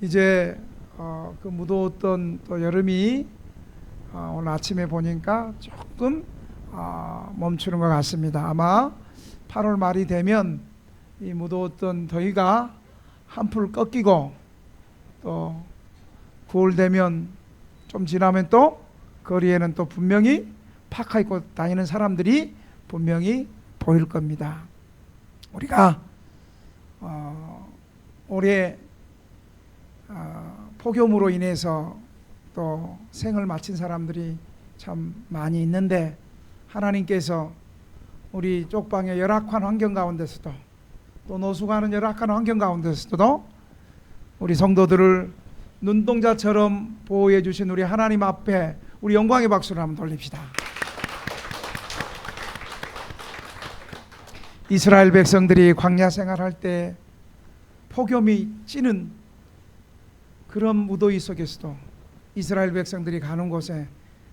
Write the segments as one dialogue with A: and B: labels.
A: 이제 그 무더웠던 또 여름이 오늘 아침에 보니까 조금 멈추는 것 같습니다. 아마 8월 말이 되면 이 무더웠던 더위가 한풀 꺾이고 또 9월 되면 좀 지나면 또 거리에는 또 분명히 파카 입고 다니는 사람들이 분명히 보일 겁니다. 우리가 올해 폭염으로 인해서 또 생을 마친 사람들이 참 많이 있는데, 하나님께서 우리 쪽방의 열악한 환경 가운데서도 또 노숙하는 열악한 환경 가운데서도 우리 성도들을 눈동자처럼 보호해 주신 우리 하나님 앞에 우리 영광의 박수를 한번 돌립시다. 이스라엘 백성들이 광야 생활할 때 폭염이 찌는 그런 무더위 속에서도 이스라엘 백성들이 가는 곳에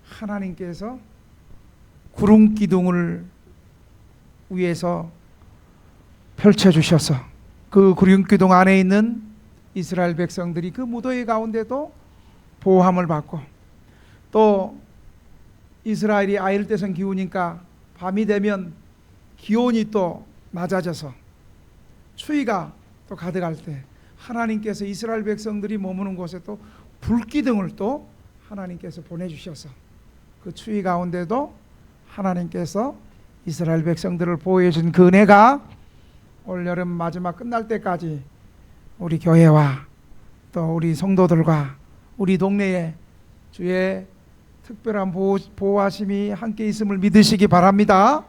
A: 하나님께서 구름 기둥을 위에서 펼쳐주셔서 그 구름 기둥 안에 있는 이스라엘 백성들이 그 무더위 가운데도 보호함을 받고, 또 이스라엘이 아열대성 기후니까 밤이 되면 기온이 또 낮아져서 추위가 또 가득할 때 하나님께서 이스라엘 백성들이 머무는 곳에 또 불기둥을 또 하나님께서 보내주셔서 그 추위 가운데도 하나님께서 이스라엘 백성들을 보호해 준 그 은혜가 올 여름 마지막 끝날 때까지 우리 교회와 또 우리 성도들과 우리 동네에 주의 특별한 보호하심이 함께 있음을 믿으시기 바랍니다.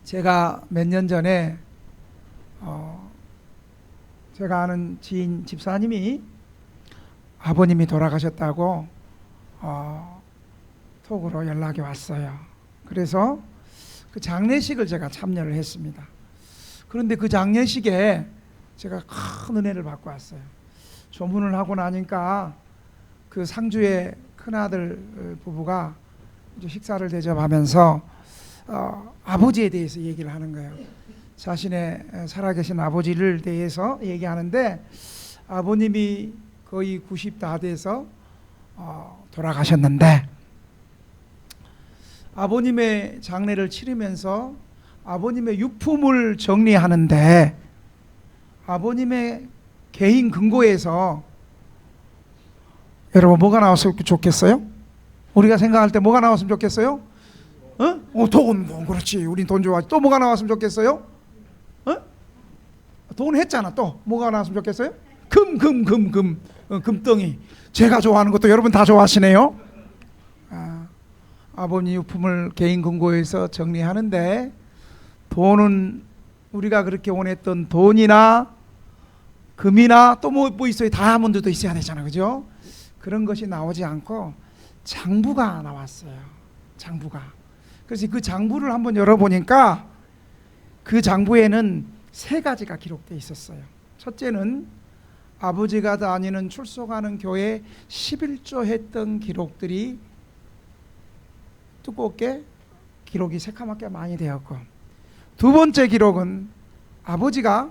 A: 제가 몇 년 전에 제가 아는 지인 집사님이 아버님이 돌아가셨다고 톡으로 연락이 왔어요. 그래서 그 장례식을 제가 참여를 했습니다. 그런데 그 장례식에 제가 큰 은혜를 받고 왔어요. 조문을 하고 나니까 그 상주의 큰아들 부부가 이제 식사를 대접하면서 아버지에 대해서 얘기를 하는 거예요. 자신의 살아계신 아버지를 대해서 얘기하는데, 아버님이 거의 90 다 돼서 돌아가셨는데, 아버님의 장례를 치르면서 아버님의 유품을 정리하는데 아버님의 개인 금고에서 여러분 뭐가 나왔으면 좋겠어요? 우리가 생각할 때 뭐가 나왔으면 좋겠어요? 돈, 그렇지, 우린 돈 좋아하지. 또 뭐가 나왔으면 좋겠어요? 돈 했잖아. 또 뭐가 나왔으면 좋겠어요? 금덩이. 제가 좋아하는 것도 여러분 다 좋아하시네요. 아버님 유품을 개인 금고에서 정리하는데, 돈은 우리가 그렇게 원했던 돈이나 금이나 또 뭐 있어요? 다이아몬드도 있어야 되잖아요, 그죠? 그런 것이 나오지 않고 장부가 나왔어요. 장부가. 그래서 그 장부를 한번 열어보니까 그 장부에는 3가지가 기록되어 있었어요. 첫째는 아버지가 다니는 출석하는 교회 11조 했던 기록들이 두껍게 기록이 새카맣게 많이 되었고, 두 번째 기록은 아버지가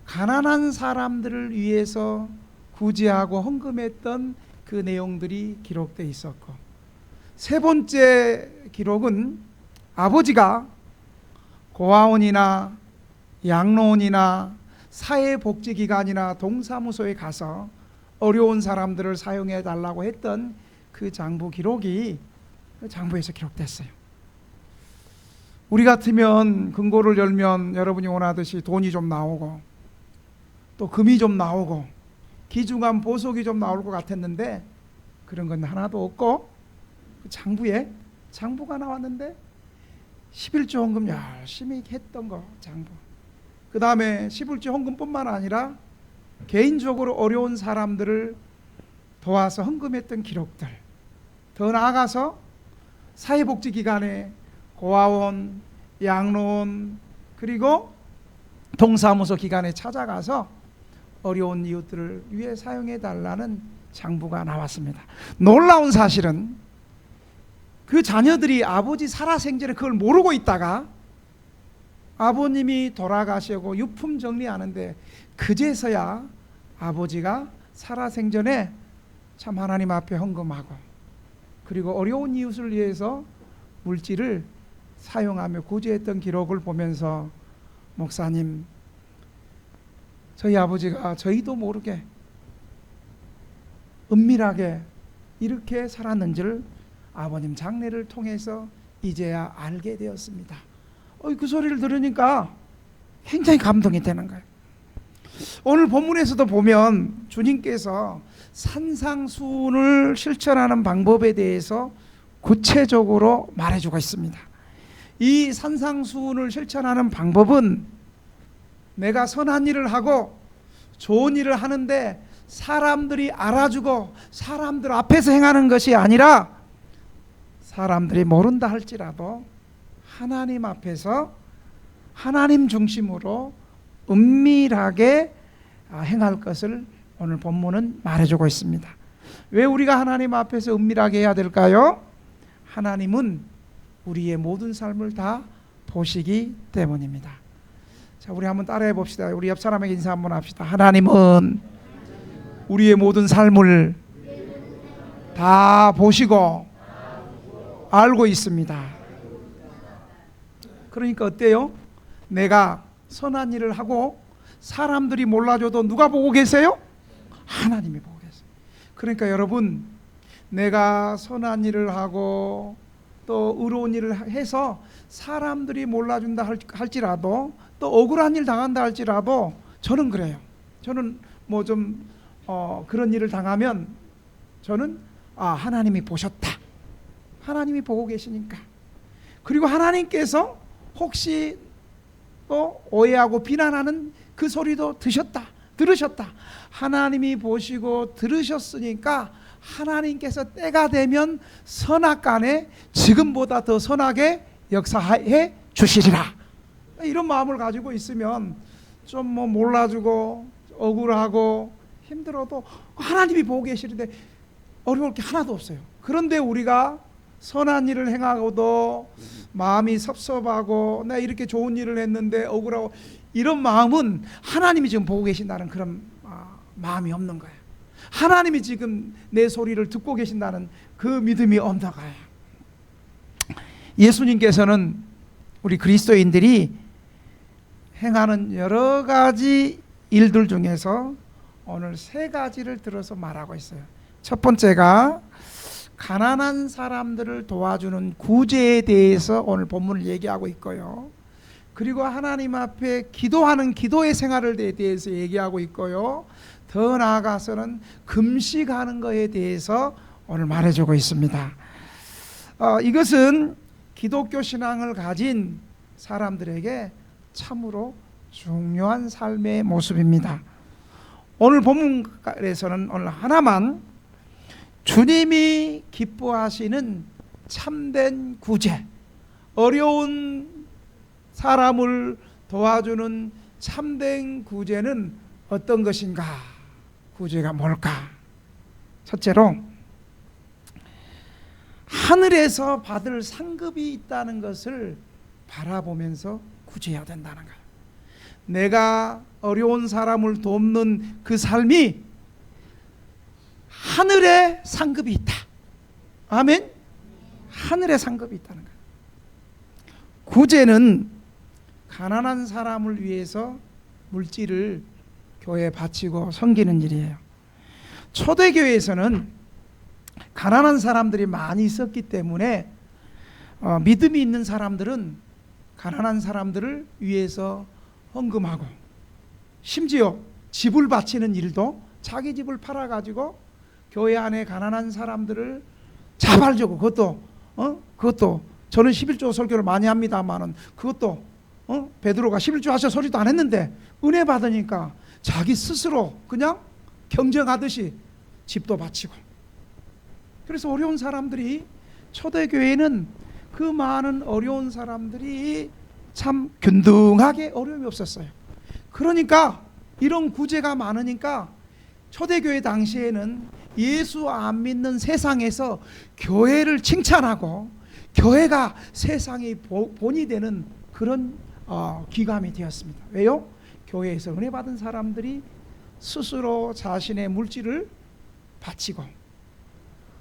A: 가난한 사람들을 위해서 구제하고 헌금했던 그 내용들이 기록되어 있었고, 세 번째 기록은 아버지가 고아원이나 양로원이나 사회복지기관이나 동사무소에 가서 어려운 사람들을 사용해 달라고 했던 그 장부 기록이 장부에서 기록됐어요. 우리 같으면 금고를 열면 여러분이 원하듯이 돈이 좀 나오고 또 금이 좀 나오고 귀중한 보석이 좀 나올 것 같았는데 그런 건 하나도 없고, 그 장부가 나왔는데 11조 헌금 열심히 했던 거 장부, 그 다음에 11조 헌금뿐만 아니라 개인적으로 어려운 사람들을 도와서 헌금했던 기록들, 더 나아가서 사회복지기관에 고아원, 양로원, 그리고 동사무소 기관에 찾아가서 어려운 이웃들을 위해 사용해 달라는 장부가 나왔습니다. 놀라운 사실은 그 자녀들이 아버지 살아생전에 그걸 모르고 있다가 아버님이 돌아가시고 유품 정리하는데 그제서야 아버지가 살아생전에 참 하나님 앞에 헌금하고, 그리고 어려운 이웃을 위해서 물질을 사용하며 구제했던 기록을 보면서, 목사님, 저희 아버지가 저희도 모르게 은밀하게 이렇게 살았는지를 아버님 장례를 통해서 이제야 알게 되었습니다. 그 소리를 들으니까 굉장히 감동이 되는 거예요. 오늘 본문에서도 보면 주님께서 산상수훈을 실천하는 방법에 대해서 구체적으로 말해주고 있습니다. 이 산상수훈을 실천하는 방법은 내가 선한 일을 하고 좋은 일을 하는데 사람들이 알아주고 사람들 앞에서 행하는 것이 아니라, 사람들이 모른다 할지라도 하나님 앞에서 하나님 중심으로 은밀하게 행할 것을 오늘 본문은 말해주고 있습니다. 왜 우리가 하나님 앞에서 은밀하게 해야 될까요? 하나님은 우리의 모든 삶을 다 보시기 때문입니다. 자, 우리 한번 따라해 봅시다. 우리 옆 사람에게 인사 한번 합시다. 하나님은 우리의 모든 삶을 다 보시고 알고 있습니다. 그러니까 어때요? 내가 선한 일을 하고 사람들이 몰라줘도 누가 보고 계세요? 하나님이 보고 계세요. 그러니까 여러분, 내가 선한 일을 하고 또 의로운 일을 해서 사람들이 몰라준다 할지라도, 또 억울한 일 당한다 할지라도, 저는 그래요. 저는 뭐 좀 그런 일을 당하면 저는 하나님이 보셨다, 하나님이 보고 계시니까. 그리고 하나님께서 혹시 또 오해하고 비난하는 그 소리도 들으셨다. 하나님이 보시고 들으셨으니까 하나님께서 때가 되면 선악간에 지금보다 더 선하게 역사해 주시리라. 이런 마음을 가지고 있으면 좀 뭐 몰라주고 억울하고 힘들어도 하나님이 보고 계시는데 어려울 게 하나도 없어요. 그런데 우리가 선한 일을 행하고도 마음이 섭섭하고, 나 이렇게 좋은 일을 했는데 억울하고, 이런 마음은 하나님이 지금 보고 계신다는 그런 마음이 없는 거예요. 하나님이 지금 내 소리를 듣고 계신다는 그 믿음이 없는 거예요. 예수님께서는 우리 그리스도인들이 행하는 여러 가지 일들 중에서 오늘 3가지를 들어서 말하고 있어요. 첫 번째가 가난한 사람들을 도와주는 구제에 대해서 오늘 본문을 얘기하고 있고요. 그리고 하나님 앞에 기도하는 기도의 생활에 대해서 얘기하고 있고요. 더 나아가서는 금식하는 것에 대해서 오늘 말해주고 있습니다. 이것은 기독교 신앙을 가진 사람들에게 참으로 중요한 삶의 모습입니다. 오늘 본문에서는 오늘 하나만, 주님이 기뻐하시는 참된 구제, 어려운 사람을 도와주는 참된 구제는 어떤 것인가? 구제가 뭘까? 첫째로, 하늘에서 받을 상급이 있다는 것을 바라보면서 구제해야 된다는 거예요. 내가 어려운 사람을 돕는 그 삶이 하늘에 상급이 있다. 아멘. 하늘에 상급이 있다는 거예요. 구제는 가난한 사람을 위해서 물질을 교회에 바치고 섬기는 일이에요. 초대교회에서는 가난한 사람들이 많이 있었기 때문에 믿음이 있는 사람들은 가난한 사람들을 위해서 헌금하고, 심지어 집을 바치는 일도 자기 집을 팔아가지고 교회 안에 가난한 사람들을 자발적으로, 그것도 저는 11조 설교를 많이 합니다만은 그것도 베드로가 11조 하셔 소리도 안 했는데 은혜 받으니까 자기 스스로 그냥 경쟁하듯이 집도 바치고. 그래서 어려운 사람들이, 초대교회는 그 많은 어려운 사람들이 참 균등하게 어려움이 없었어요. 그러니까 이런 구제가 많으니까 초대교회 당시에는 예수 안 믿는 세상에서 교회를 칭찬하고 교회가 세상의 본이 되는 그런 기감이 되었습니다. 왜요? 교회에서 은혜 받은 사람들이 스스로 자신의 물질을 바치고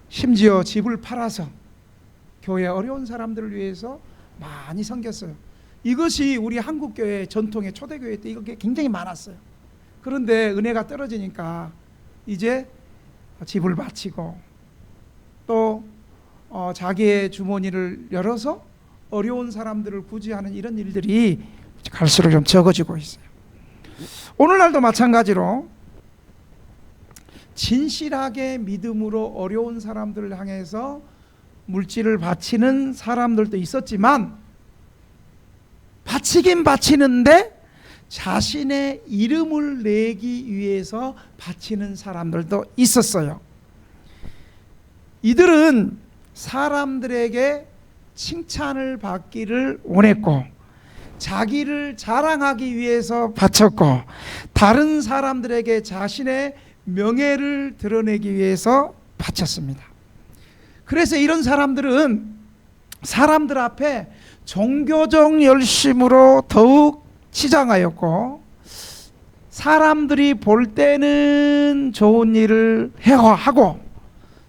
A: 심지어 집을 팔아서 교회 어려운 사람들을 위해서 많이 섬겼어요. 이것이 우리 한국교회 전통의 초대교회 때 이게 굉장히 많았어요. 그런데 은혜가 떨어지니까 이제 집을 바치고 또 자기의 주머니를 열어서 어려운 사람들을 구제하는 이런 일들이 갈수록 좀 적어지고 있어요. 오늘날도 마찬가지로 진실하게 믿음으로 어려운 사람들을 향해서 물질을 바치는 사람들도 있었지만 바치긴 바치는데 자신의 이름을 내기 위해서 바치는 사람들도 있었어요. 이들은 사람들에게 칭찬을 받기를 원했고 자기를 자랑하기 위해서 바쳤고 다른 사람들에게 자신의 명예를 드러내기 위해서 바쳤습니다. 그래서 이런 사람들은 사람들 앞에 종교적 열심으로 더욱 치장하였고 사람들이 볼 때는 좋은 일을 하고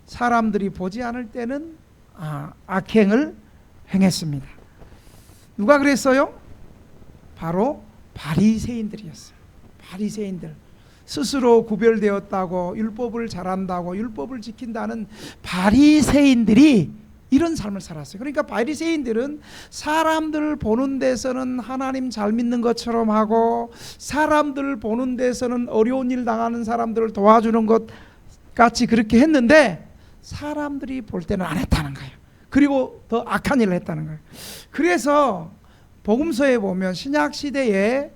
A: 사람들이 보지 않을 때는 악행을 행했습니다. 누가 그랬어요? 바로 바리새인들이었어요. 바리새인들, 스스로 구별되었다고 율법을 잘한다고 율법을 지킨다는 바리새인들이 이런 삶을 살았어요. 그러니까 바리새인들은 사람들 보는 데서는 하나님 잘 믿는 것처럼 하고 사람들 보는 데서는 어려운 일 당하는 사람들을 도와주는 것 같이 그렇게 했는데 사람들이 볼 때는 안 했다는 거예요. 그리고 더 악한 일을 했다는 거예요. 그래서 복음서에 보면 신약 시대에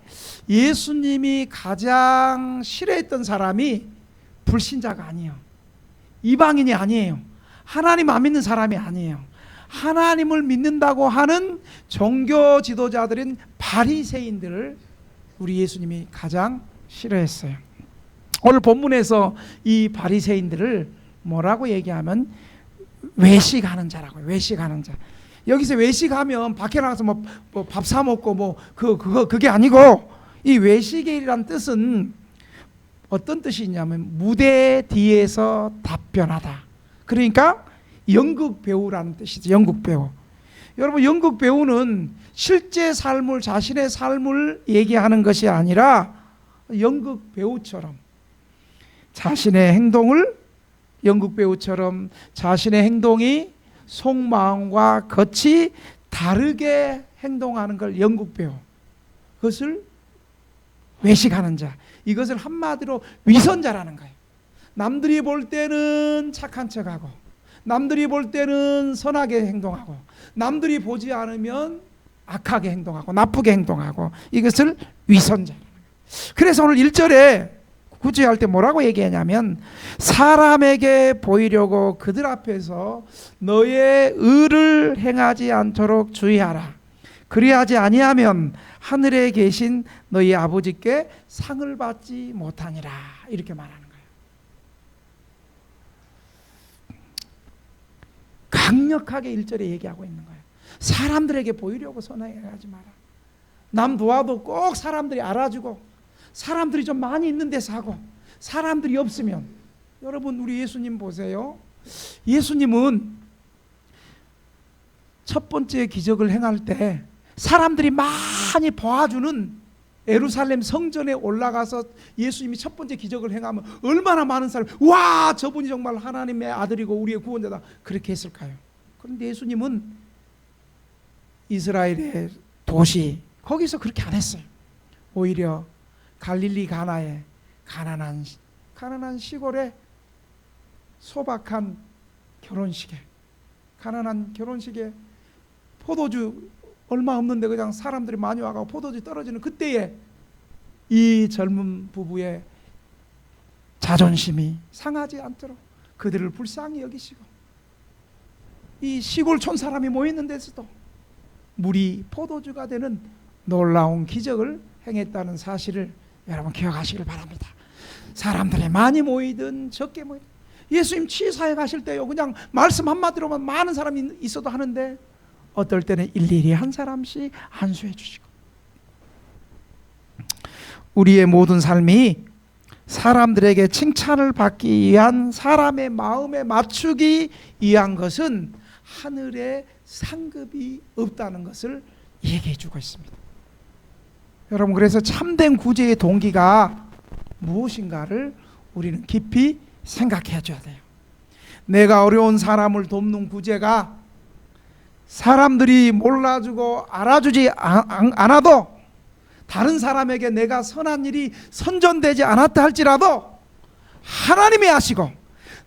A: 예수님이 가장 싫어했던 사람이 불신자가 아니에요. 이방인이 아니에요. 하나님 안 믿는 사람이 아니에요. 하나님을 믿는다고 하는 종교 지도자들인 바리새인들을 우리 예수님이 가장 싫어했어요. 오늘 본문에서 이 바리새인들을 뭐라고 얘기하면 외식하는 자라고요. 외식하는 자. 여기서 외식하면 밖에 나가서 뭐 밥 사 먹고 그게 아니고 이 외식이란 뜻은 어떤 뜻이 있냐면 무대 뒤에서 답변하다. 그러니까 연극 배우라는 뜻이죠. 연극 배우. 여러분 연극 배우는 실제 삶을 자신의 삶을 얘기하는 것이 아니라 연극 배우처럼 자신의 행동을 연극 배우처럼 자신의 행동이 속마음과 겉이 다르게 행동하는 걸 연극 배우. 그것을 외식하는 자. 이것을 한마디로 위선자라는 거예요. 남들이 볼 때는 착한 척하고 남들이 볼 때는 선하게 행동하고 남들이 보지 않으면 악하게 행동하고 나쁘게 행동하고 이것을 위선자라는 거예요. 그래서 오늘 1절에 구제할 때 뭐라고 얘기하냐면 사람에게 보이려고 그들 앞에서 너의 의를 행하지 않도록 주의하라. 그리하지 아니하면 하늘에 계신 너희 아버지께 상을 받지 못하니라. 이렇게 말하는 거예요. 강력하게 1절에 얘기하고 있는 거예요. 사람들에게 보이려고 선행하지 마라. 남 도와도 꼭 사람들이 알아주고 사람들이 좀 많이 있는 데서 하고 사람들이 없으면 여러분 우리 예수님 보세요. 예수님은 첫 번째 기적을 행할 때 사람들이 많이 봐주는 예루살렘 성전에 올라가서 예수님이 첫 번째 기적을 행하면 얼마나 많은 사람이 와 저분이 정말 하나님의 아들이고 우리의 구원자다 그렇게 했을까요? 그런데 예수님은 이스라엘의 도시 거기서 그렇게 안 했어요. 오히려 갈릴리 가나에 가난한 시골에 소박한 결혼식에 가난한 결혼식에 포도주 얼마 없는데 그냥 사람들이 많이 와가지고 포도주 떨어지는 그때에 이 젊은 부부의 자존심이 상하지 않도록 그들을 불쌍히 여기시고 이 시골촌 사람이 모이는 데서도 물이 포도주가 되는 놀라운 기적을 행했다는 사실을 여러분 기억하시길 바랍니다. 사람들이 많이 모이든 적게 모이든 예수님 치사에 가실 때요 그냥 말씀 한마디로만 많은 사람이 있어도 하는데 어떨 때는 일일이 한 사람씩 안수해 주시고 우리의 모든 삶이 사람들에게 칭찬을 받기 위한 사람의 마음에 맞추기 위한 것은 하늘에 상급이 없다는 것을 얘기해 주고 있습니다. 여러분, 그래서 참된 구제의 동기가 무엇인가를 우리는 깊이 생각해 줘야 돼요. 내가 어려운 사람을 돕는 구제가 사람들이 몰라주고 알아주지 않아도, 다른 사람에게 내가 선한 일이 선전되지 않았다 할지라도 하나님이 아시고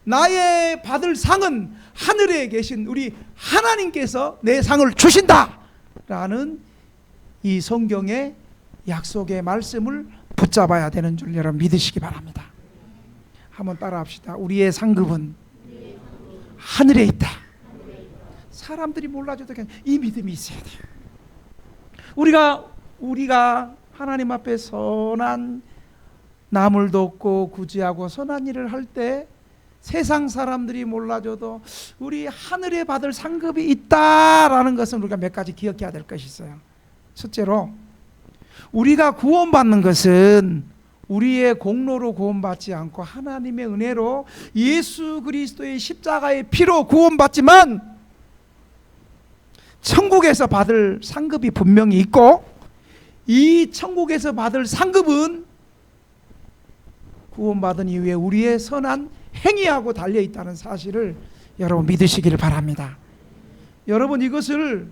A: 나의 받을 상은 하늘에 계신 우리 하나님께서 내 상을 주신다라는 이 성경의 약속의 말씀을 붙잡아야 되는 줄 여러분 믿으시기 바랍니다. 한번 따라 합시다. 우리의 상급은 하늘에 있다. 사람들이 몰라줘도 그냥 이 믿음이 있어야 돼요. 우리가 하나님 앞에 선한 남을 돕고 구제하고 선한 일을 할 때 세상 사람들이 몰라줘도 우리 하늘에 받을 상급이 있다라는 것은 우리가 몇 가지 기억해야 될 것이 있어요. 첫째로, 우리가 구원받는 것은 우리의 공로로 구원받지 않고 하나님의 은혜로 예수 그리스도의 십자가의 피로 구원받지만, 천국에서 받을 상급이 분명히 있고, 이 천국에서 받을 상급은 구원받은 이후에 우리의 선한 행위하고 달려있다는 사실을 여러분 믿으시기를 바랍니다. 여러분, 이것을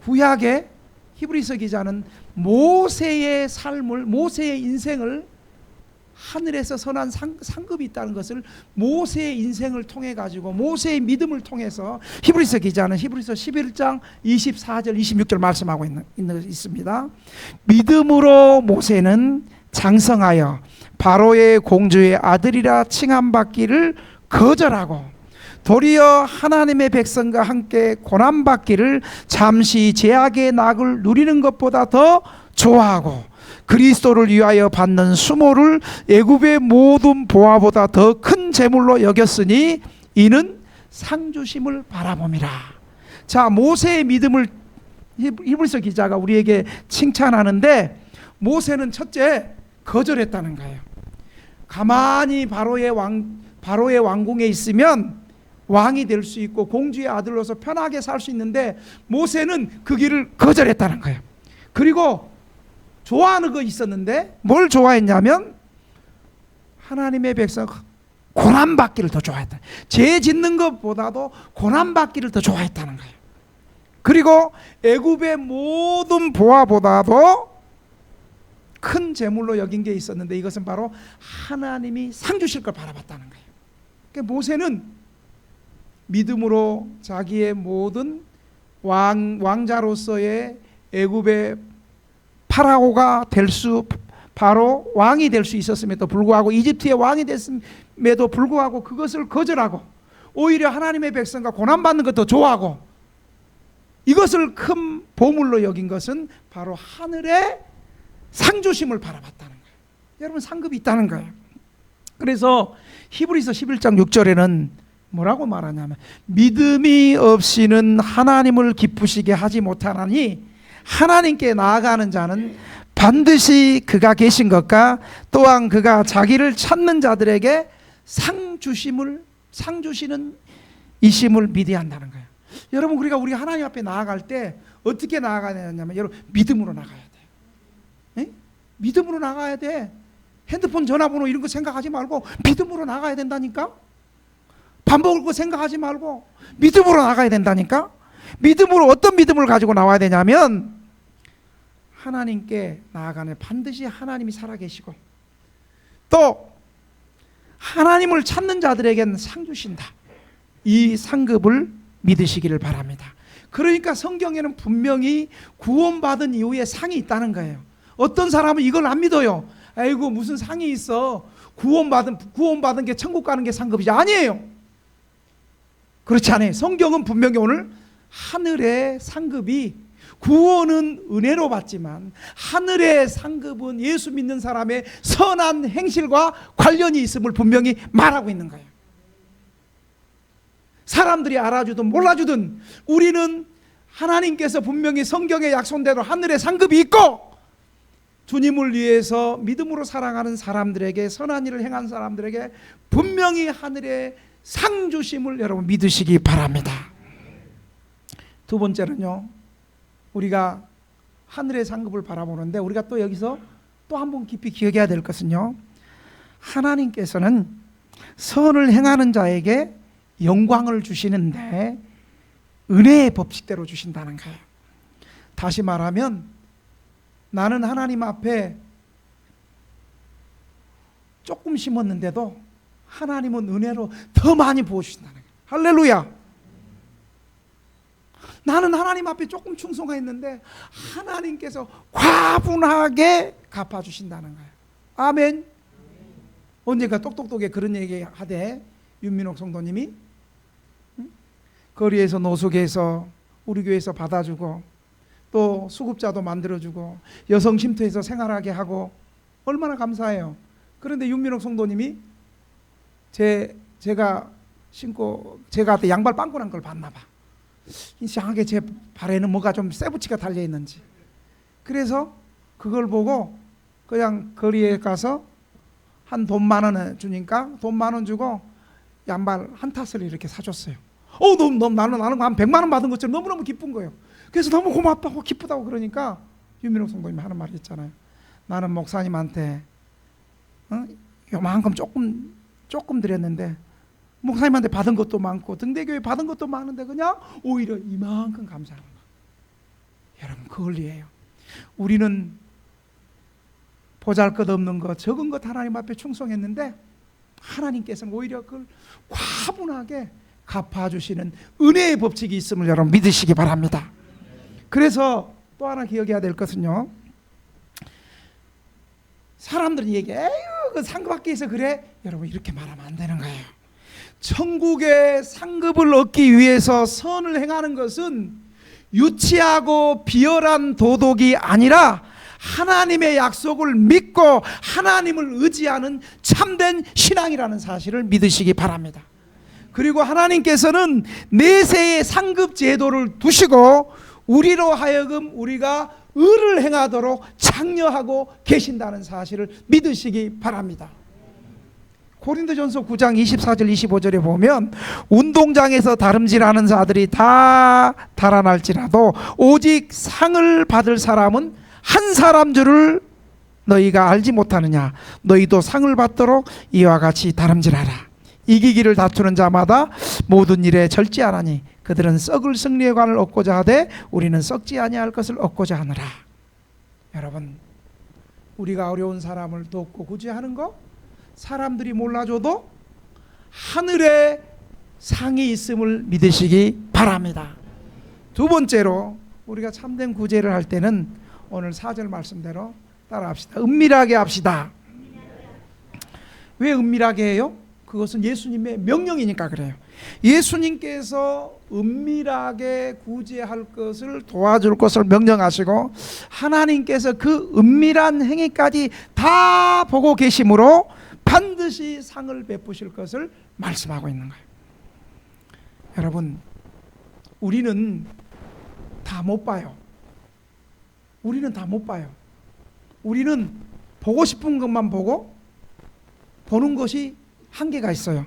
A: 구약의 히브리서 기자는 모세의 삶을, 모세의 인생을, 하늘에서 선한 상급이 있다는 것을 모세의 인생을 통해 가지고, 모세의 믿음을 통해서 히브리서 기자는 히브리서 11장 24절 26절 말씀하고 있습니다. 믿음으로 모세는 장성하여 바로의 공주의 아들이라 칭함받기를 거절하고 도리어 하나님의 백성과 함께 고난받기를 잠시 죄악의 낙을 누리는 것보다 더 좋아하고 그리스도를 위하여 받는 수모를 애굽의 모든 보화보다 더 큰 재물로 여겼으니 이는 상주심을 바라봄이라. 자, 모세의 믿음을 히브리서 기자가 우리에게 칭찬하는데, 모세는 첫째 거절했다는 거예요. 가만히 바로의 왕궁에 있으면 왕이 될 수 있고 공주의 아들로서 편하게 살 수 있는데, 모세는 그 길을 거절했다는 거예요. 그리고 좋아하는 거 있었는데, 뭘 좋아했냐면 하나님의 백성 고난받기를 더 좋아했다. 죄 짓는 것보다도 고난받기를 더 좋아했다는 거예요. 그리고 애굽의 모든 보화보다도 큰 재물로 여긴 게 있었는데, 이것은 바로 하나님이 상 주실 걸 바라봤다는 거예요. 그러니까 모세는 믿음으로 자기의 모든 왕자로서의 애굽의 파라오가 바로 왕이 될 수 있었음에도 불구하고, 이집트의 왕이 됐음에도 불구하고 그것을 거절하고 오히려 하나님의 백성과 고난받는 것도 좋아하고, 이것을 큰 보물로 여긴 것은 바로 하늘의 상주심을 바라봤다는 거예요. 여러분, 상급이 있다는 거예요. 그래서 히브리서 11장 6절에는 뭐라고 말하냐면, 믿음이 없이는 하나님을 기쁘시게 하지 못하나니 하나님께 나아가는 자는 반드시 그가 계신 것과 또한 그가 자기를 찾는 자들에게 상 주시는 이심을 믿어야 한다는 거예요. 여러분, 우리 하나님 앞에 나아갈 때 어떻게 나아가야 되냐면, 여러분, 믿음으로 나가야 돼요. 에? 믿음으로 나가야 돼. 핸드폰 전화번호 이런 거 생각하지 말고 믿음으로 나가야 된다니까. 밥 먹을 거 생각하지 말고 믿음으로 나가야 된다니까. 믿음으로, 어떤 믿음을 가지고 나와야 되냐면, 하나님께 나아가는, 반드시 하나님이 살아계시고 또 하나님을 찾는 자들에게는 상 주신다. 이 상급을 믿으시기를 바랍니다. 그러니까 성경에는 분명히 구원받은 이후에 상이 있다는 거예요. 어떤 사람은 이걸 안 믿어요. 아이고, 무슨 상이 있어. 구원받은 게 천국 가는 게 상급이지. 아니에요. 그렇지 않아요. 성경은 분명히 오늘 하늘의 상급이, 구원은 은혜로 받지만 하늘의 상급은 예수 믿는 사람의 선한 행실과 관련이 있음을 분명히 말하고 있는 거예요. 사람들이 알아주든 몰라주든 우리는 하나님께서 분명히 성경에 약속대로 하늘의 상급이 있고, 주님을 위해서 믿음으로 살아가는 사람들에게, 선한 일을 행한 사람들에게 분명히 하늘의 상 주심을 여러분 믿으시기 바랍니다. 두 번째는요, 우리가 하늘의 상급을 바라보는데 우리가 또 여기서 또 한 번 깊이 기억해야 될 것은요, 하나님께서는 선을 행하는 자에게 영광을 주시는데 은혜의 법칙대로 주신다는 거예요. 다시 말하면 나는 하나님 앞에 조금 심었는데도 하나님은 은혜로 더 많이 부어주신다는 거예요. 할렐루야. 나는 하나님 앞에 조금 충성했는데 하나님께서 과분하게 갚아주신다는 거예요. 아멘. 언젠가 똑똑똑에 그런 얘기 하되 윤민옥 성도님이 거리에서 노숙해서 우리 교회에서 받아주고 또 수급자도 만들어주고 여성 쉼터에서 생활하게 하고 얼마나 감사해요. 그런데 윤민옥 성도님이 제가 신고 제가 양발 빵꾸 난 걸 봤나 봐. 이상하게 제 발에는 뭐가 좀 쇠붙이가 달려 있는지. 그래서 그걸 보고 그냥 거리에 가서 한 돈 10,000원 주니까 돈 10,000원 주고 양발 한 탓을 이렇게 사줬어요. 나는 한 100만 원 받은 것처럼 너무너무 기쁜 거예요. 그래서 너무 고맙다고 기쁘다고 그러니까 윤민옥 성도님이 하는 말이 있잖아요. 나는 목사님한테 요만큼 조금 드렸는데 목사님한테 받은 것도 많고 등대교회 받은 것도 많은데 그냥 오히려 이만큼 감사하는 거예요. 여러분, 그 원리예요. 우리는 보잘것없는 것, 적은 것 하나님 앞에 충성했는데 하나님께서는 오히려 그걸 과분하게 갚아주시는 은혜의 법칙이 있음을 여러분 믿으시기 바랍니다. 그래서 또 하나 기억해야 될 것은요, 사람들은 얘기해, 에휴 그 상급 받기 위해서 그래. 여러분, 이렇게 말하면 안 되는 거예요. 천국의 상급을 얻기 위해서 선을 행하는 것은 유치하고 비열한 도덕이 아니라 하나님의 약속을 믿고 하나님을 의지하는 참된 신앙이라는 사실을 믿으시기 바랍니다. 그리고 하나님께서는 내세의 상급 제도를 두시고 우리로 하여금 우리가 의를 행하도록 장려하고 계신다는 사실을 믿으시기 바랍니다. 고린도전서 9장 24절 25절에 보면 운동장에서 다름질하는 자들이 다 달아날지라도 오직 상을 받을 사람은 한 사람 줄을 너희가 알지 못하느냐. 너희도 상을 받도록 이와 같이 다름질하라. 이기기를 다투는 자마다 모든 일에 절제하나니 그들은 썩을 승리의 관을 얻고자 하되 우리는 썩지 아니할 것을 얻고자 하느라. 여러분, 우리가 어려운 사람을 돕고 구제하는 거 사람들이 몰라줘도 하늘에 상이 있음을 믿으시기 바랍니다. 두 번째로 우리가 참된 구제를 할 때는 오늘 4절 말씀대로 따라합시다. 은밀하게 합시다. 왜 은밀하게 해요? 그것은 예수님의 명령이니까 그래요. 예수님께서 은밀하게 구제할 것을 도와줄 것을 명령하시고 하나님께서 그 은밀한 행위까지 다 보고 계시므로 반드시 상을 베푸실 것을 말씀하고 있는 거예요. 여러분, 우리는 다 못 봐요. 우리는 다 못 봐요. 우리는 보고 싶은 것만 보고 보는 것이 한계가 있어요.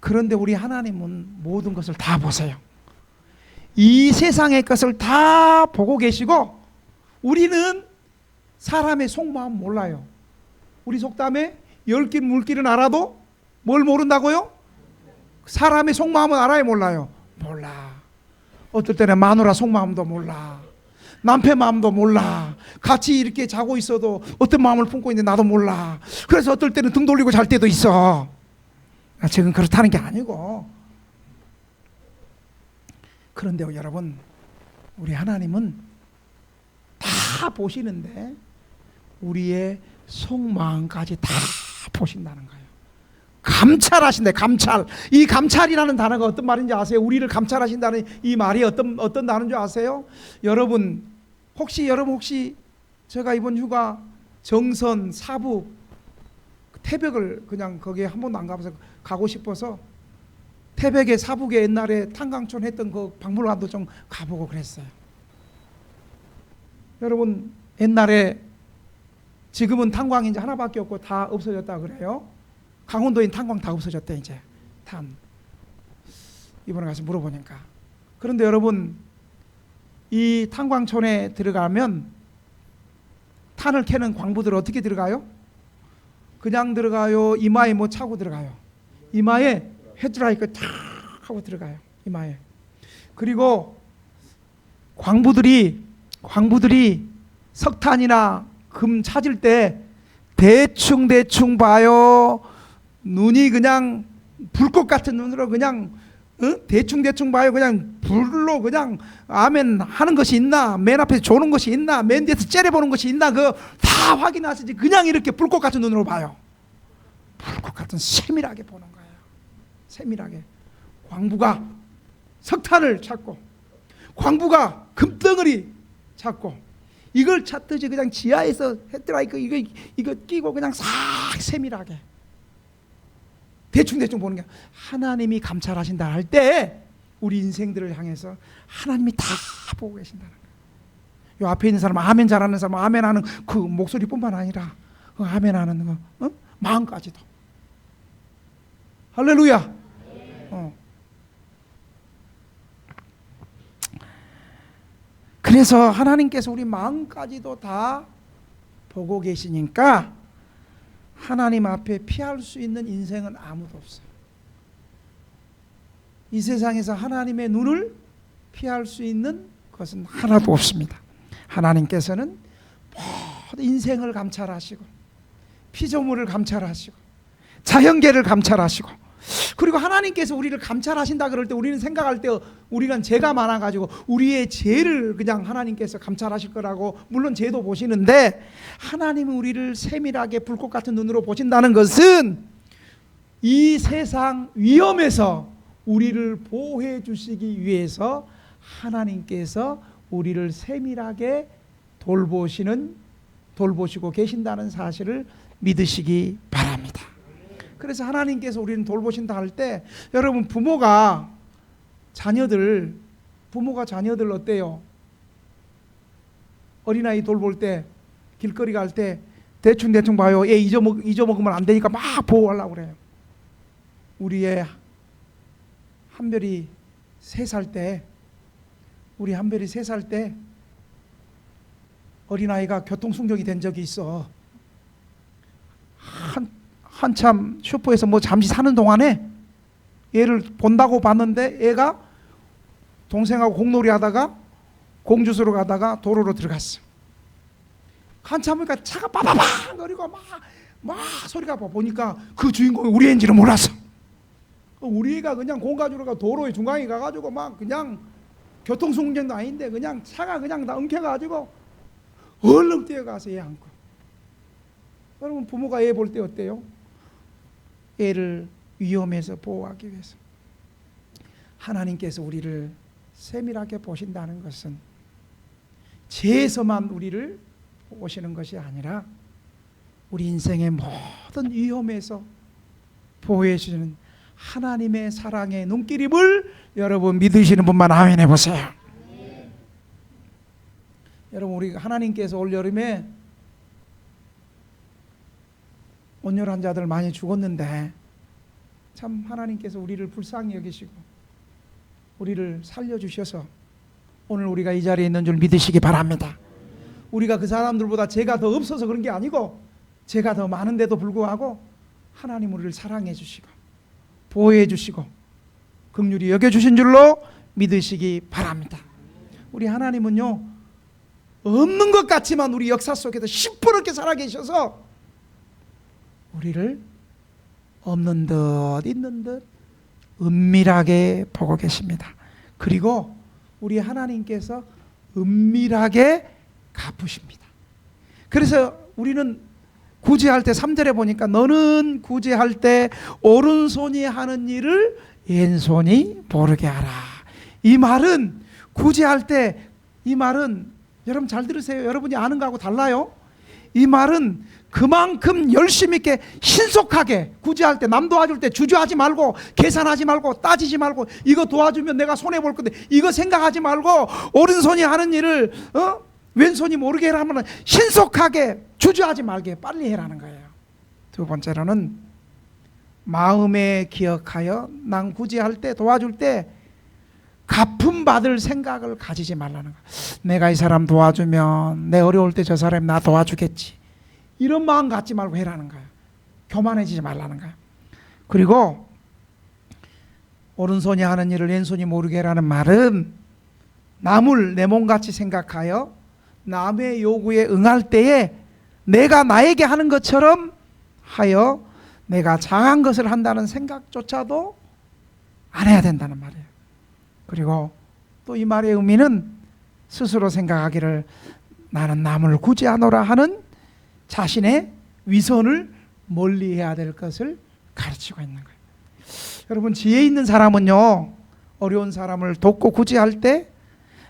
A: 그런데 우리 하나님은 모든 것을 다 보세요. 이 세상의 것을 다 보고 계시고 우리는 사람의 속마음 몰라요. 우리 속담에 열길 물길은 알아도 뭘 모른다고요? 사람의 속마음은 알아요, 몰라요? 몰라. 어떨 때는 마누라 속마음도 몰라. 남편 마음도 몰라. 같이 이렇게 자고 있어도 어떤 마음을 품고 있는데 나도 몰라. 그래서 어떨 때는 등 돌리고 잘 때도 있어. 지금 그렇다는 게 아니고. 그런데요, 여러분, 우리 하나님은 다 보시는데 우리의 속마음까지 다 보신다는 거예요. 감찰하신다. 감찰. 이 감찰이라는 단어가 어떤 말인지 아세요? 우리를 감찰하신다는 이 말이 어떤 단어인 줄 아세요? 여러분 혹시 제가 이번 휴가 정선, 사북, 태백을 그냥 거기에 한 번도 안 가봐서 가고 싶어서 태백에 사북에 옛날에 탄광촌 했던 그 박물관도 좀 가보고 그랬어요. 여러분, 옛날에 지금은 탄광이 이제 하나밖에 없고 다 없어졌다 그래요. 강원도인 탄광 다 없어졌대 이제. 탄. 이번에 가서 물어보니까. 그런데 여러분, 이 탄광촌에 들어가면 탄을 캐는 광부들 어떻게 들어가요? 그냥 들어가요? 이마에 뭐 차고 들어가요? 이마에 헤드라이트 탁 하고 들어가요. 이마에. 그리고 광부들이 석탄이나 금 찾을 때 대충 봐요. 눈이 그냥 불꽃 같은 눈으로 그냥 대충 봐요. 그냥 불로 그냥 아멘 하는 것이 있나, 맨 앞에 조는 것이 있나, 맨 뒤에서 째려보는 것이 있나, 그거 다 확인하시지. 그냥 이렇게 불꽃 같은 눈으로 봐요. 불꽃 같은 세밀하게 보는 거예요. 세밀하게. 광부가 석탄을 찾고, 광부가 금덩어리 찾고, 이걸 찾듯이 그냥 지하에서 헤드라이트 이거 끼고 그냥 싹 세밀하게 대충 보는 게, 하나님이 감찰하신다 할 때 우리 인생들을 향해서 하나님이 다 보고 계신다는 거예요. 요 앞에 있는 사람, 아멘 잘하는 사람, 아멘하는 그 목소리뿐만 아니라 그 아멘하는 거, 마음까지도. 할렐루야. 그래서 하나님께서 우리 마음까지도 다 보고 계시니까 하나님 앞에 피할 수 있는 인생은 아무도 없어요. 이 세상에서 하나님의 눈을 피할 수 있는 것은 하나도 없습니다. 하나님께서는 모든 인생을 감찰하시고, 피조물을 감찰하시고, 자연계를 감찰하시고, 그리고 하나님께서 우리를 감찰하신다 그럴 때 우리는 생각할 때 우리는 죄가 많아가지고 우리의 죄를 그냥 하나님께서 감찰하실 거라고, 물론 죄도 보시는데, 하나님은 우리를 세밀하게 불꽃 같은 눈으로 보신다는 것은 이 세상 위험에서 우리를 보호해 주시기 위해서 하나님께서 우리를 세밀하게 돌보시고 계신다는 사실을 믿으시기 바랍니다. 그래서 하나님께서 우리는 돌보신다 할 때, 여러분, 부모가 자녀들 어때요? 어린아이 돌볼 때, 길거리 갈 때 대충 봐요. 얘 잊어먹으면 안 되니까 막 보호하려고 그래요. 우리 애 한별이 3살 때, 어린아이가 교통순경이 된 적이 있어. 한참 슈퍼에서 뭐 잠시 사는 동안에 얘를 본다고 봤는데, 얘가 동생하고 공놀이 하다가 공주소로 가다가 도로로 들어갔어. 한참 보니까 차가 빠바방 거리고 막 소리가 보니까 그 주인공이 우리 애인지는 몰랐어. 우리 애가 그냥 공가주로가 도로의 중앙에 가가지고 막 그냥 교통순경도 아닌데 그냥 차가 그냥 다 엉켜가지고 얼른 뛰어가서 얘 안고. 여러분, 부모가 애 볼 때 어때요? 애를 위험에서 보호하기 위해서. 하나님께서 우리를 세밀하게 보신다는 것은 죄에서만 우리를 보시는 것이 아니라 우리 인생의 모든 위험에서 보호해 주시는 하나님의 사랑의 눈길임을 여러분 믿으시는 분만 아멘 해보세요. 여러분, 우리 하나님께서 올 여름에 온열한 자들 많이 죽었는데, 참 하나님께서 우리를 불쌍히 여기시고 우리를 살려주셔서 오늘 우리가 이 자리에 있는 줄 믿으시기 바랍니다. 우리가 그 사람들보다 죄가 더 없어서 그런 게 아니고, 죄가 더 많은데도 불구하고 하나님 우리를 사랑해 주시고 보호해 주시고 긍휼히 여겨주신 줄로 믿으시기 바랍니다. 우리 하나님은요, 없는 것 같지만 우리 역사 속에서 시퍼렇게 살아계셔서 우리를 없는 듯 있는 듯 은밀하게 보고 계십니다. 그리고 우리 하나님께서 은밀하게 갚으십니다. 그래서 우리는 구제할 때 3절에 보니까, 너는 구제할 때 오른손이 하는 일을 왼손이 모르게 하라. 이 말은, 구제할 때, 이 말은 여러분 잘 들으세요. 여러분이 아는 거하고 달라요. 이 말은 그만큼 열심히 있게 신속하게 구제할 때, 남 도와줄 때 주저하지 말고, 계산하지 말고, 따지지 말고, 이거 도와주면 내가 손해볼 건데 이거 생각하지 말고 오른손이 하는 일을 왼손이 모르게 하면 신속하게 주저하지 말게 빨리 해라는 거예요. 두 번째로는 마음에 기억하여 난 구제할 때, 도와줄 때 갚음 받을 생각을 가지지 말라는 거예요. 내가 이 사람 도와주면 내 어려울 때 저 사람이 나 도와주겠지, 이런 마음 갖지 말고 해라는 거예요. 교만해지지 말라는 거예요. 그리고 오른손이 하는 일을 왼손이 모르게 하라는 말은 남을 내 몸같이 생각하여 남의 요구에 응할 때에 내가 나에게 하는 것처럼 하여 내가 장한 것을 한다는 생각조차도 안 해야 된다는 말이에요. 그리고 또 이 말의 의미는 스스로 생각하기를 나는 남을 구제하노라 하는 자신의 위선을 멀리해야 될 것을 가르치고 있는 거예요. 여러분, 지혜 있는 사람은요, 어려운 사람을 돕고 구제할 때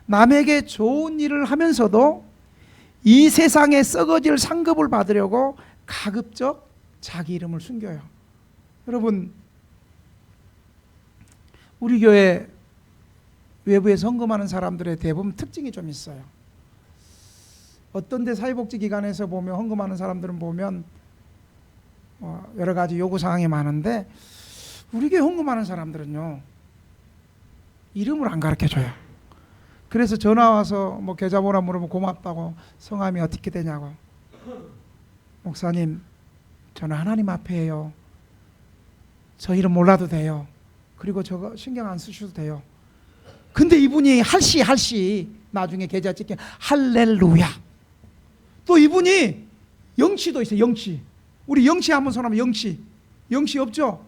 A: 남에게 좋은 일을 하면서도 이 세상에 썩어질 상급을 받으려고 가급적 자기 이름을 숨겨요. 여러분, 우리 교회 외부에 헌금하는 사람들의 대부분 특징이 좀 있어요. 어떤 데 사회복지기관에서 보면 헌금하는 사람들은 보면 여러 가지 요구사항이 많은데, 우리 교회 헌금하는 사람들은요, 이름을 안 가르쳐줘요. 그래서 전화 와서 계좌번호 물어보면 고맙다고, 성함이 어떻게 되냐고, 목사님 저는 하나님 앞에 해요, 저 이름 몰라도 돼요, 그리고 저거 신경 안 쓰셔도 돼요. 근데 이분이 할시 나중에 계좌 찍게 할렐루야. 또 이분이 영치도 있어요. 영치. 우리 영치 한번 손하면 영치 없죠?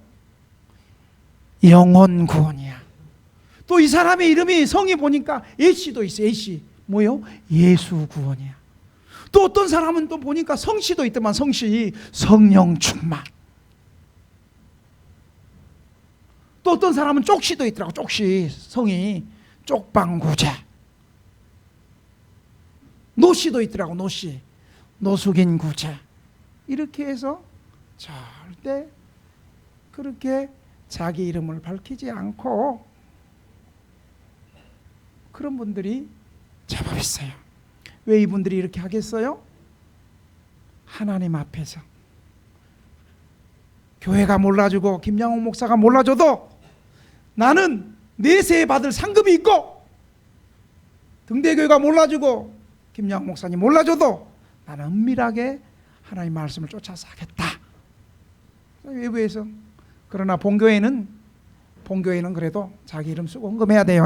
A: 영혼 구원이야. 또 이 사람의 이름이 성이 보니까 A씨도 있어요. A씨 뭐예요? 예수 구원이야. 또 어떤 사람은 또 보니까 성씨도 있더만, 성씨 성령 충만. 또 어떤 사람은 쪽씨도 있더라고. 쪽씨 성이 쪽방구제. 노씨도 있더라고. 노씨 노숙인 구제. 이렇게 해서 절대 그렇게 자기 이름을 밝히지 않고 그런 분들이 제법 있어요. 왜 이분들이 이렇게 하겠어요? 하나님 앞에서 교회가 몰라주고 김양옥 목사가 몰라줘도 나는 내세에 받을 상급이 있고, 등대교회가 몰라주고 김양옥 목사님 몰라줘도 나는 은밀하게 하나님 말씀을 쫓아서 하겠다. 외부에서. 그러나 본교회는 그래도 자기 이름 쓰고 헌금해야 돼요.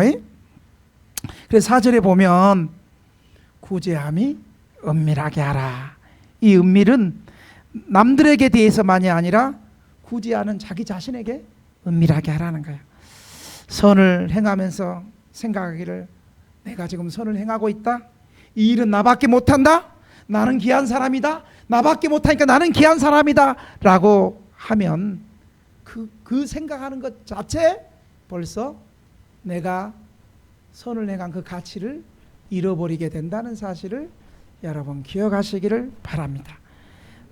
A: 그래서 4절에 보면 구제함이 은밀하게 하라. 이 은밀은 남들에게 대해서만이 아니라 구제하는 자기 자신에게 은밀하게 하라는 거예요. 선을 행하면서 생각하기를 내가 지금 선을 행하고 있다, 이 일은 나밖에 못한다, 나는 귀한 사람이다, 나밖에 못하니까 나는 귀한 사람이다 라고 하면 그 생각하는 것 자체 벌써 내가 선을 행한 그 가치를 잃어버리게 된다는 사실을 여러분 기억하시기를 바랍니다.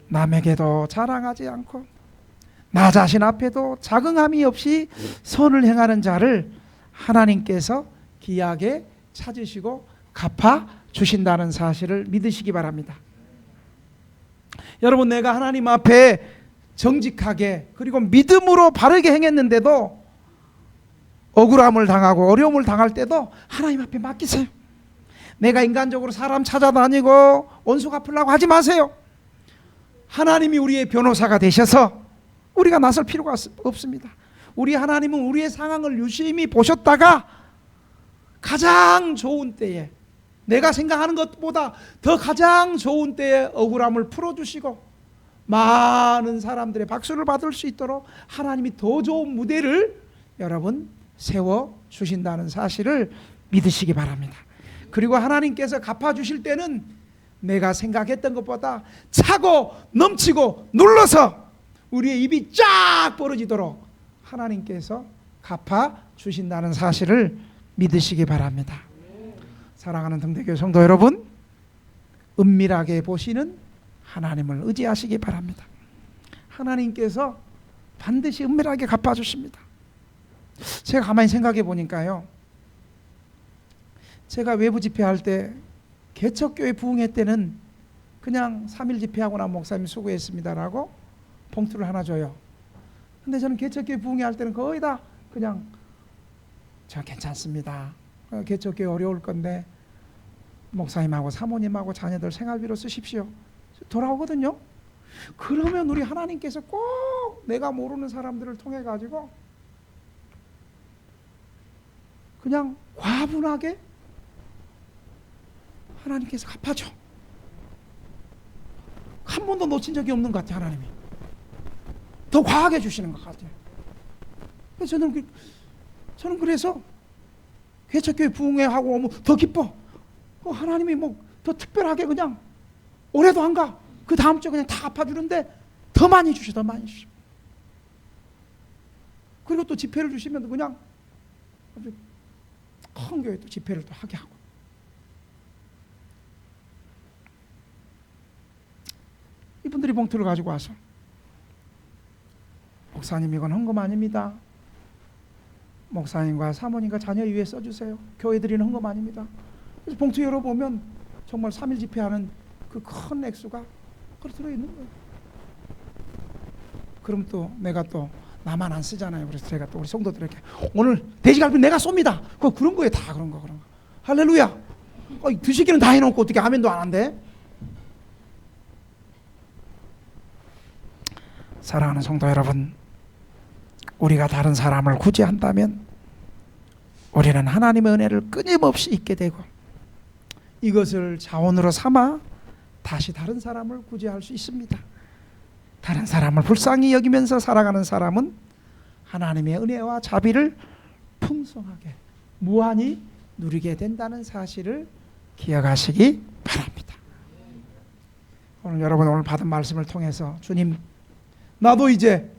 A: 남에게도 자랑하지 않고 나 자신 앞에도 자긍함이 없이 선을 행하는 자를 하나님께서 귀하게 찾으시고 갚아 주신다는 사실을 믿으시기 바랍니다. 여러분, 내가 하나님 앞에 정직하게 그리고 믿음으로 바르게 행했는데도 억울함을 당하고 어려움을 당할 때도 하나님 앞에 맡기세요. 내가 인간적으로 사람 찾아다니고 원수 갚으려고 하지 마세요. 하나님이 우리의 변호사가 되셔서 우리가 나설 필요가 없습니다. 우리 하나님은 우리의 상황을 유심히 보셨다가 가장 좋은 때에, 내가 생각하는 것보다 더 가장 좋은 때에 억울함을 풀어주시고 많은 사람들의 박수를 받을 수 있도록 하나님이 더 좋은 무대를 여러분 세워주신다는 사실을 믿으시기 바랍니다. 그리고 하나님께서 갚아주실 때는 내가 생각했던 것보다 차고 넘치고 눌러서 우리의 입이 쫙 벌어지도록 하나님께서 갚아주신다는 사실을 믿으시기 바랍니다. 사랑하는 등대교회 성도 여러분, 은밀하게 보시는 하나님을 의지하시기 바랍니다. 하나님께서 반드시 은밀하게 갚아주십니다. 제가 가만히 생각해 보니까요, 제가 외부 집회할 때 개척교회 부흥회 때는 그냥 3일 집회하고 나면 목사님 수고했습니다라고 봉투를 하나 줘요. 근데 저는 개척교회 부흥회 할 때는 거의 다 그냥 저 괜찮습니다. 개척교회 어려울 건데 목사님하고 사모님하고 자녀들 생활비로 쓰십시오. 돌아오거든요. 그러면 우리 하나님께서 꼭 내가 모르는 사람들을 통해 가지고 그냥 과분하게 하나님께서 갚아줘. 한 번도 놓친 적이 없는 것 같아요. 하나님이 더 과하게 주시는 것 같아요. 그래서 저는 그래서 개척교회 부흥회 하고 오면 더 기뻐. 하나님이 뭐 더 특별하게 그냥 올해도 안 가. 그 다음 주에 그냥 다 갚아주는데 더 많이 주셔, 더 많이 주셔. 그리고 또 집회를 주시면 그냥 아주 큰 교회 또 집회를 또 하게 하고. 이분들이 봉투를 가지고 와서 목사님 이건 헌금 아닙니다. 목사님과 사모님과 자녀 위에 써주세요. 교회 드리는 헌금 아닙니다. 그래서 봉투 열어보면 정말 3일 집회하는 그 큰 액수가 그렇게 들어있는 거예요. 그럼 또 내가 또 나만 안 쓰잖아요. 그래서 제가 또 우리 성도들에게 오늘 돼지갈비 내가 쏩니다. 그런 거예요. 다 그런 거. 할렐루야. 드시기는 다 해놓고 어떻게 아멘도 안 한대? 사랑하는 성도 여러분, 우리가 다른 사람을 구제한다면 우리는 하나님의 은혜를 끊임없이 잊게 되고 이것을 자원으로 삼아 다시 다른 사람을 구제할 수 있습니다. 다른 사람을 불쌍히 여기면서 살아가는 사람은 하나님의 은혜와 자비를 풍성하게 무한히 누리게 된다는 사실을 기억하시기 바랍니다. 오늘 여러분 오늘 받은 말씀을 통해서 주님 나도 이제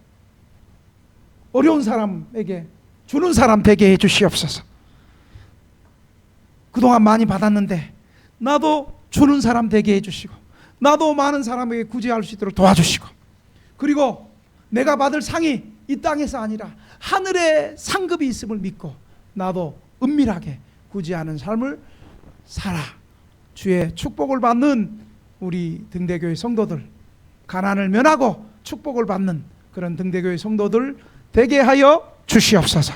A: 어려운 사람에게 주는 사람 되게 해주시옵소서. 그동안 많이 받았는데 나도 주는 사람 되게 해주시고 나도 많은 사람에게 구제할 수 있도록 도와주시고 그리고 내가 받을 상이 이 땅에서 아니라 하늘의 상급이 있음을 믿고 나도 은밀하게 구제하는 삶을 살아 주의 축복을 받는 우리 등대교회 성도들, 가난을 면하고 축복을 받는 그런 등대교회 성도들 되게 하여 주시옵소서.